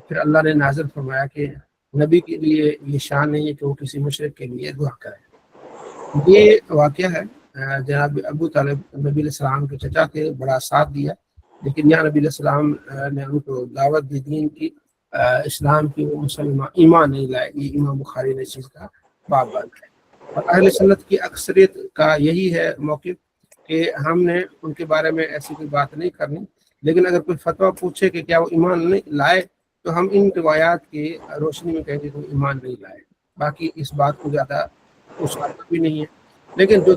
پھر اللہ نے نازل فرمایا کہ نبی کے لیے یہ شان نہیں ہے کہ وہ کسی مشرک کے لیے دعا کرے۔ یہ واقعہ ہے جناب ابو طالب نبی علیہ السلام کے چچا کے بڑا ساتھ دیا، لیکن یہاں نبی علیہ السلام نے ان کو دعوت دی دین کی، اسلام کی، وہ مسلمان ایمان نہیں لائے۔ یہ امام بخاری نے اس چیز کا باب باندھا ہے، اور اہل سنت کی اکثریت کا یہی ہے موقف کہ ہم نے ان کے بارے میں ایسی کوئی بات نہیں کرنی، لیکن اگر کوئی فتویٰ پوچھے کہ کیا وہ ایمان نہیں لائے تو ہم ان روایات کی روشنی میں کہیں گے کہ وہ ایمان نہیں لائے، باقی اس بات کو زیادہ اچھالنا بھی نہیں ہے۔ لیکن جو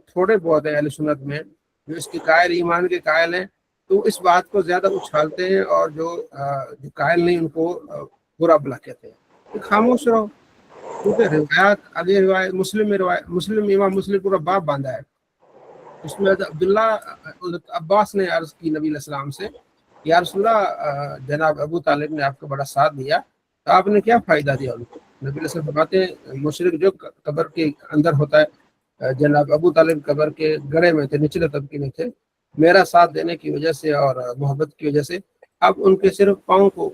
تھوڑے بہت ہیں اہل سنت میں جو اس کے قائل، ایمان کے قائل ہیں، تو اس بات کو زیادہ اچھالتے ہیں، اور جو قائل نہیں ان کو برا بلا کہتے ہیں۔ تو خاموش رہو، کیونکہ روایات آگے، روایت مسلم امام مسلم پورا باب باندھا ہے، اس میں عبداللہ عباس نے عرض کی نبی علیہ السلام سے یا رسول اللہ جناب ابو طالب نے آپ کا بڑا ساتھ دیا، تو آپ نے کیا فائدہ دیا ان کو؟ نبی علیہ السلام فرماتے ہیں مشرک جو قبر کے اندر ہوتا ہے، جناب ابو طالب قبر کے گڑھے میں تھے، نچلے طبقے میں تھے، میرا ساتھ دینے کی وجہ سے اور محبت کی وجہ سے اب ان کے صرف پاؤں کو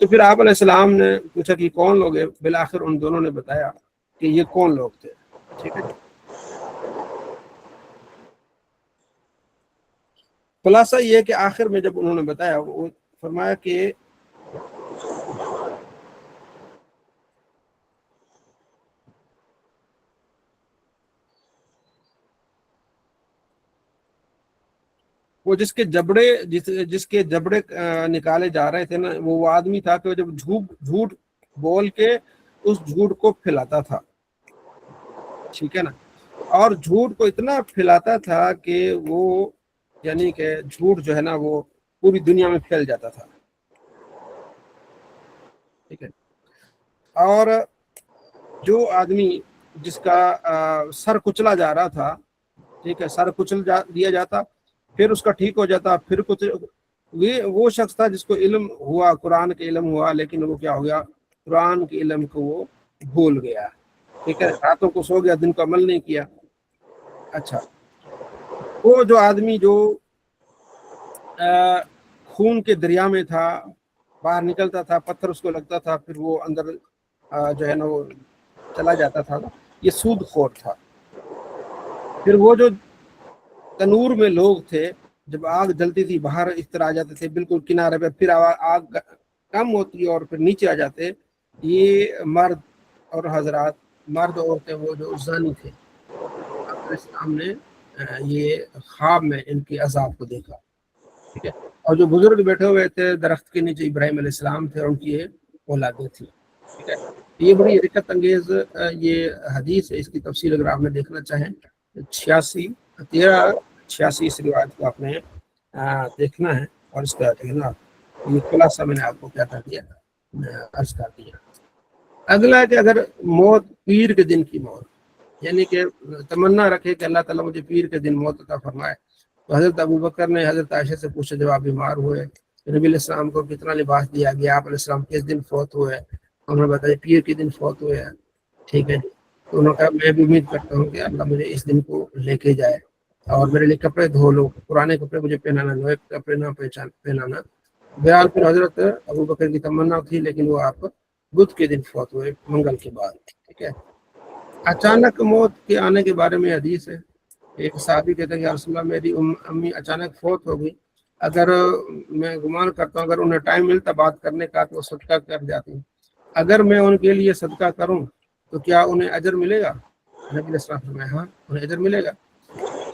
تو پھر آپ علیہ السلام نے پوچھا کہ کون لوگ ہیں، بالآخر ان دونوں نے بتایا کہ یہ کون لوگ تھے. ٹھیک ہے. خلاصہ یہ ہے کہ آخر میں جب انہوں نے بتایا وہ فرمایا کہ وہ جس کے جبڑے نکالے جا رہے تھے نا، وہ آدمی تھا کہ جب جھوٹ بول کے اس جھوٹ کو پھیلاتا تھا. ٹھیک ہے نا. اور جھوٹ کو اتنا پھیلاتا تھا کہ وہ یعنی کہ جھوٹ جو ہے نا وہ پوری دنیا میں پھیل جاتا تھا. ٹھیک ہے. اور جو آدمی جس کا سر کچلا جا رہا تھا، ٹھیک ہے، سر کچل دیا جاتا، پھر اس کا ٹھیک ہو جاتا، پھر کچھ وہ شخص تھا جس کو علم ہوا، قرآن کے علم ہوا، لیکن وہ کیا ہو گیا، قرآن کے علم کو وہ بھول گیا. ٹھیک ہے. راتوں کو سو گیا، دن کو عمل نہیں کیا. اچھا، وہ جو آدمی جو خون کے دریا میں تھا، باہر نکلتا تھا، پتھر اس کو لگتا تھا، پھر وہ اندر جو ہے نا وہ چلا جاتا تھا، یہ سود خور تھا. پھر وہ جو تنور میں لوگ تھے، جب آگ جلتی تھی باہر اس طرح آ جاتے تھے بالکل کنارے پہ، پھر آگ کم ہوتی اور پھر نیچے آ جاتے. یہ مرد اور حضرات، مرد عورتیں، وہ جو زانی تھے، اسلام نے یہ خواب میں ان کے عذاب کو دیکھا. ٹھیک ہے. اور جو بزرگ بیٹھے ہوئے تھے درخت کے نیچے، ابراہیم علیہ السلام تھے اور ان کی اولادیں تھیں. ٹھیک ہے. یہ بڑی حرکت انگیز یہ حدیث ہے. اس کی تفصیل اگر آپ نے دیکھنا چاہیں 86 اس روایت کو آپ نے دیکھنا ہے، اور اس کا دیکھنا یہ خلاصہ میں نے آپ کو کیا کر دیا، عرض کر دیا. اگلا ہے کہ اگر موت پیر کے دن کی موت، یعنی کہ تمنا رکھے کہ اللہ تعالیٰ مجھے پیر کے دن موت عطا فرمائے، تو حضرت ابوبکر نے حضرت عائشہ سے پوچھا جب آپ بیمار ہوئے، نبی علیہ السلام کو کتنا لباس دیا گیا، آپ علیہ السلام کس دن فوت ہوئے؟ انہوں نے بتایا پیر کے دن فوت ہوئے ہیں. ٹھیک ہے. تو انہوں نے کہا میں بھی امید کرتا ہوں کہ اللہ مجھے اس دن کو لے کے جائے اور میرے لیے کپڑے دھو لو، پرانے کپڑے مجھے پہنانا، نئے کپڑے نہ پہنانا. بہرحال پھر حضرت ابوبکر کی تمنا تھی، لیکن وہ آپ بدھ کے دن فوت ہوئے، منگل کے بعد. ٹھیک ہے. اچانک موت کے آنے کے بارے میں حدیث ہے. ایک صحابی کہتے ہیں کہ یا رسول اللہ میری امی اچانک فوت ہو گئی، اگر میں گمان کرتا ہوں اگر انہیں ٹائم ملتا بات کرنے کا تو وہ صدقہ کر جاتی، اگر میں ان کے لیے صدقہ کروں تو کیا انہیں اجر ملے گا؟ نبی علیہ السلام فرمایا ہاں انہیں اجر ملے گا.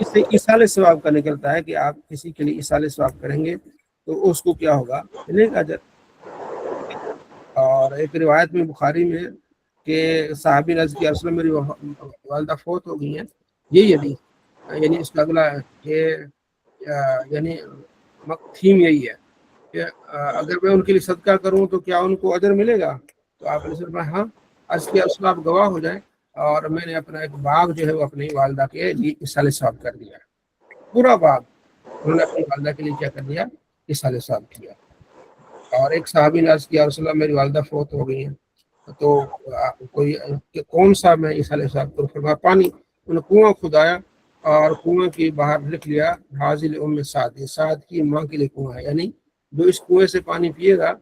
اس سے ایصال ثواب کا نکلتا ہے کہ آپ کسی کے لیے ایصال ثواب کریں گے تو اس کو کیا ہوگا، ملے گا اجر. اور ایک روایت میں بخاری میں کہ صحابی نے عرض کیا رسول اللہ میری والدہ فوت ہو گئی ہیں. یہی حدیث یعنی اس کا اگلا کہ یعنی تھیم یہی ہے کہ اگر میں ان کے لیے صدقہ کروں تو کیا ان کو اجر ملے گا؟ تو آپ علیہ السلام ہاں. عرض کیا رسول اللہ آپ گواہ ہو جائیں، اور میں نے اپنا ایک باغ جو ہے وہ اپنی والدہ کے لیے ایصال ثواب کر دیا، پورا باغ انہوں نے اپنی والدہ کے لیے کیا کر دیا، ایصال ثواب کیا. اور ایک صحابی نے عرض کیا رسول اللہ میری والدہ فوت ہو گئی ہیں تو کوئی کون سا میں ایصال ثواب کروں؟ فرمایا پانی. انہوں نے کنواں کھدایا اور کنویں کے باہر لکھ لیا حاضل ام سعد، سعد کی ماں کے لیے کنواں ہے، یعنی جو اس کنویں سے پانی پیے گا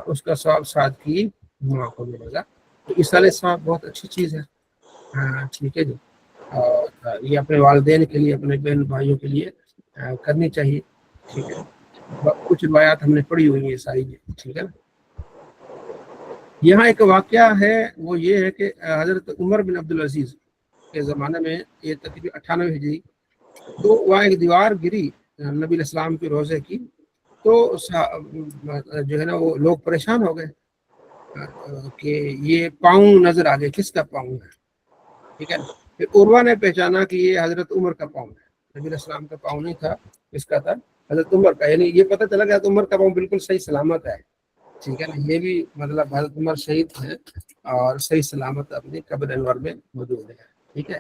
اس کا ثواب سعد کی ماں کو ملے گا. تو ایصال ثواب بہت اچھی چیز ہے. ٹھیک ہے جی. اور یہ اپنے والدین کے لیے، اپنے بہن بھائیوں کے لیے کرنی چاہیے. ٹھیک ہے. کچھ روایات ہم نے پڑھی ہوئی ہیں ساری. ٹھیک ہے. یہاں ایک واقعہ ہے، وہ یہ ہے کہ حضرت عمر بن عبدالعزیز کے زمانے میں، یہ تقریباً 98 ہجری، تو وہاں ایک دیوار گری نبی علیہ السلام کے روزے کی، تو جو ہے نا وہ لوگ پریشان ہو گئے کہ یہ پاؤں نظر آ گئے، کس کا پاؤں ہے؟ ٹھیک ہے. پھر عروہ نے پہچانا کہ یہ حضرت عمر کا پاؤں ہے، نبی علیہ السلام کا پاؤں نہیں تھا، اس کا تھا حضرت عمر کا. یعنی یہ پتہ چلا کہ حضرت عمر کا پاؤں بالکل صحیح سلامت ہے. ٹھیک ہے نا. یہ بھی مطلب حضرت عمر شہید ہیں اور صحیح سلامت اپنی قبر انور میں موجود ہے. ٹھیک ہے.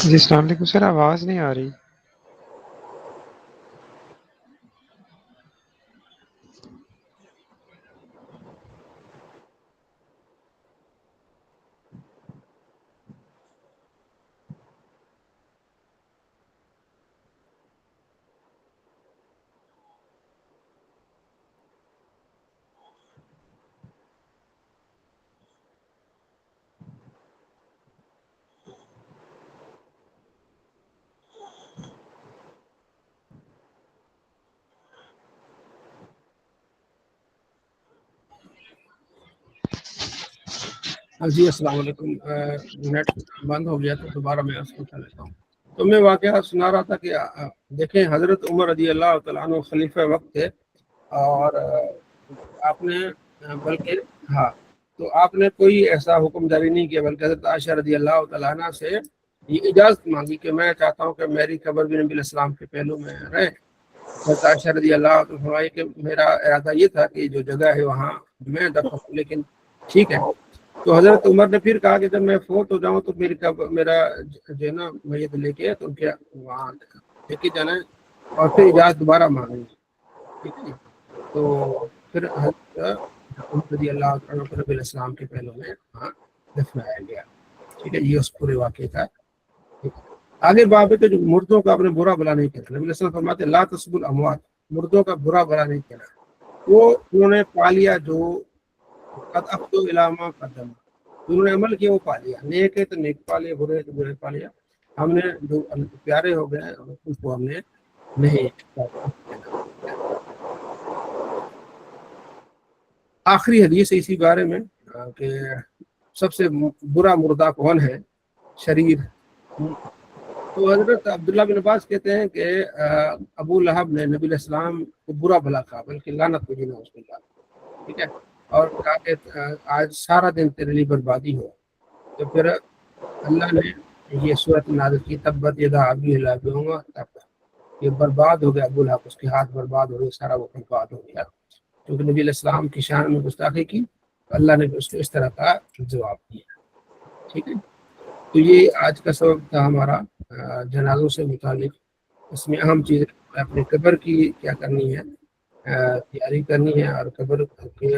جی السلام علیکم سر، آواز نہیں آ رہی. جی السلام علیکم. نیٹ بند ہو گیا تو دوبارہ میں اس کو کر لیتا ہوں. تو میں واقعہ سنا رہا تھا کہ دیکھیں حضرت عمر رضی اللہ تعالیٰ عنہ خلیفہ وقت تھے، اور آپ نے بلکہ ہاں تو آپ نے کوئی ایسا حکم جاری نہیں کیا، بلکہ حضرت عائشہ رضی اللہ تعالیٰ عنہ سے یہ اجازت مانگی کہ میں چاہتا ہوں کہ میری قبر بھی نبی علیہ السلام کے پہلو میں رہے. حضرت عائشہ رضی اللہ عنہ فرمائی کہ میرا ارادہ یہ تھا کہ جو جگہ ہے وہاں میں دفن ہوں، لیکن ٹھیک ہے. تو حضرت عمر نے پھر کہا کہ جب میں فوت ہو جاؤں تو میرا جو ہے نا میت لے کے تو ان کے وہاں لے کے جانا ہے اور پھر اجازت دوبارہ مانگیں گے. ٹھیک ہے. تو پھر حضرت عمر رضی اللہ عنہ کو نبی علیہ السلام کے پہلو میں وہاں دفنایا گیا. ٹھیک ہے، یہ اس پورے واقعے کا. آگے باب ہے کہ جو مردوں کا اپنے برا بلا نہیں کہنا. نبی علیہ السلام فرماتے لا تسبوا الاموات، مردوں کا برا بلا نہیں کہنا. وہ انہوں نے پا لیا جو قد افضوا الی ما قدموا، انہوں نے عمل کیا وہ پا لیا. نیک ہے تو نیک پا لیا، برے ہے تو برے پا لیا. ہم نے جو پیارے ہو گئے ان کو ہم نے نہیں. آخری حدیث اسی بارے میں کہ سب سے برا مردہ کون ہے؟ شریر. تو حضرت عبداللہ بن عباس کہتے ہیں کہ ابو لہب نے نبی علیہ السلام کو برا بھلا کہا، بلکہ لعنت کو جینا اس کے بعد. ٹھیک ہے، اور کہا کہ آج سارا دن تیرے لیے بربادی ہو. تو پھر اللہ نے یہ صورت نازل کی تبت یدا ابی لہب وتب، یہ برباد ہو گیا ابو لہب، اس کے ہاتھ برباد ہو گئے، سارا وہ برباد ہو گیا کیونکہ نبی علیہ السلام کی شان میں گستاخی کی. اللہ نے اس کو اس طرح کا جواب دیا. ٹھیک ہے، تو یہ آج کا سبق تھا ہمارا جنازوں سے متعلق. اس میں اہم چیز اپنی قبر کی کیا کرنی ہے، تیاری کرنی ہے، اور قبر کی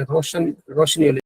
روشنی